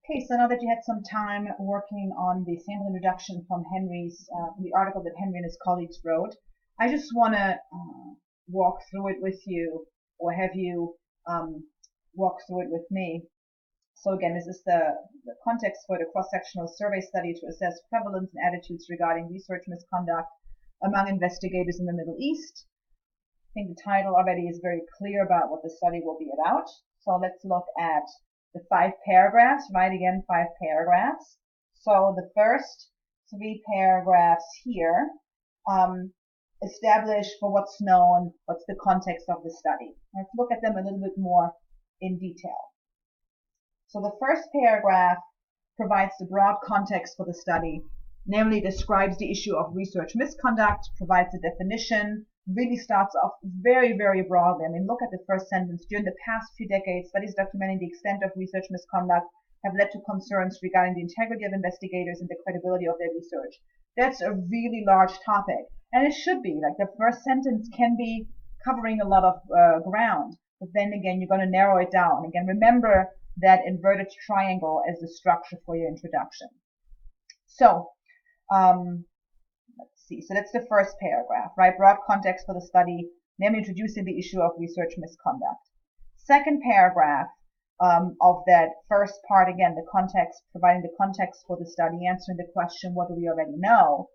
Okay, so now that you had some time working on the sample introduction from the article that Henry and his colleagues wrote, I just want to walk through it with you, or have you walk through it with me. So again, this is the context for the cross-sectional survey study to assess prevalence and attitudes regarding research misconduct among investigators in the Middle East. I think the title already is very clear about what the study will be about. So let's look at the 5 paragraphs, right? Again, 5 paragraphs. So the first 3 paragraphs here establish for what's known, what's the context of the study. Let's look at them a little bit more in detail. So the first paragraph provides the broad context for the study, namely describes the issue of research misconduct, provides a definition, really starts off very, very broadly. I mean, look at the first sentence. During the past few decades, studies documenting the extent of research misconduct have led to concerns regarding the integrity of investigators and the credibility of their research. That's a really large topic, and it should be. Like, the first sentence can be covering a lot of ground, but then again, you're going to narrow it down. Again, remember that inverted triangle as the structure for your introduction. So, let's see. So that's the first paragraph, right? Broad context for the study, namely introducing the issue of research misconduct. Second paragraph of that first part, again, the context, providing the context for the study, answering the question, what do we already know?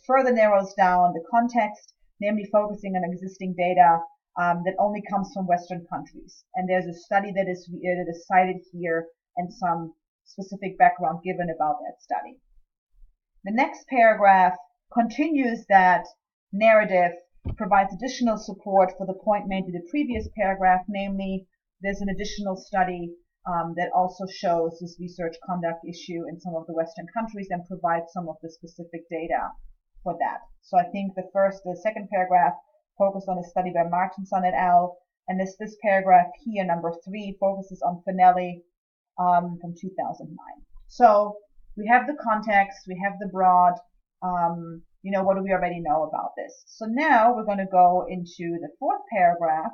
Further narrows down the context, namely focusing on existing data that only comes from Western countries. And there's a study that is cited here and some specific background given about that study. The next paragraph continues that narrative, provides additional support for the point made in the previous paragraph, namely there's an additional study that also shows this research conduct issue in some of the Western countries and provides some of the specific data for that. So I think the second paragraph focused on a study by Martinson et al. And this paragraph here, number 3, focuses on Finelli from 2009. So we have the context, we have the broad, what do we already know about this? So now we're going to go into the 4th paragraph,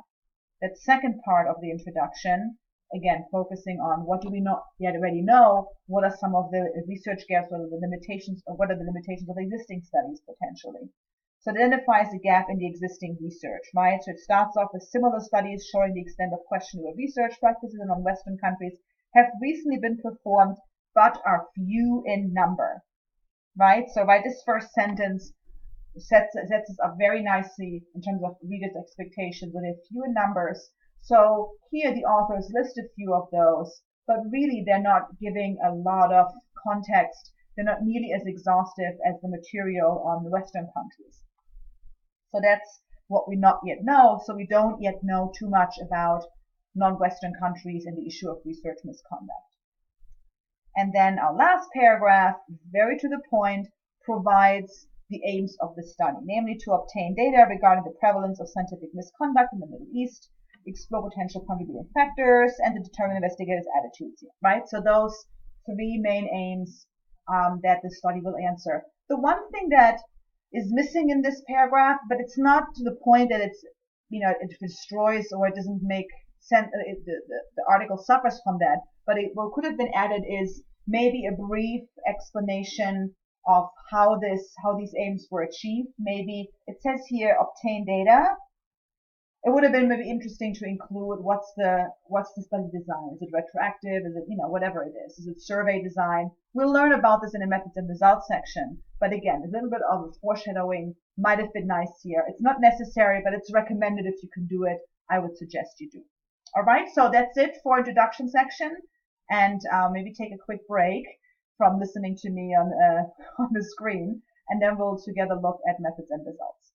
that second part of the introduction, again, focusing on what do we not yet already know, what are some of the research gaps, what are the limitations of existing studies potentially. So it identifies the gap in the existing research, right? So it starts off with similar studies showing the extent of questionable research practices in non-Western countries have recently been performed, but are few in number, right? So by this first sentence sets us up very nicely in terms of readers' expectations, that they're few in numbers. So here the authors list a few of those, but really they're not giving a lot of context. They're not nearly as exhaustive as the material on the Western countries. So that's what we not yet know. So we don't yet know too much about non-Western countries and the issue of research misconduct. And then our last paragraph, very to the point, provides the aims of the study, namely to obtain data regarding the prevalence of scientific misconduct in the Middle East, explore potential contributing factors, and to determine investigators' attitudes here, right? So those 3 main aims that the study will answer. The one thing that is missing in this paragraph, but it's not to the point that it's, it destroys or it doesn't make sense, the article suffers from that, but what could have been added is maybe a brief explanation of how these aims were achieved. Maybe it says here obtain data. It would have been maybe interesting to include what's the study design. Is it retroactive? Is it, whatever it is? Is it survey design? We'll learn about this in the methods and results section. But again, a little bit of foreshadowing might have been nice here. It's not necessary, but it's recommended if you can do it. I would suggest you do. All right, so that's it for introduction section. And maybe take a quick break from listening to me on the screen, and then we'll together look at methods and results.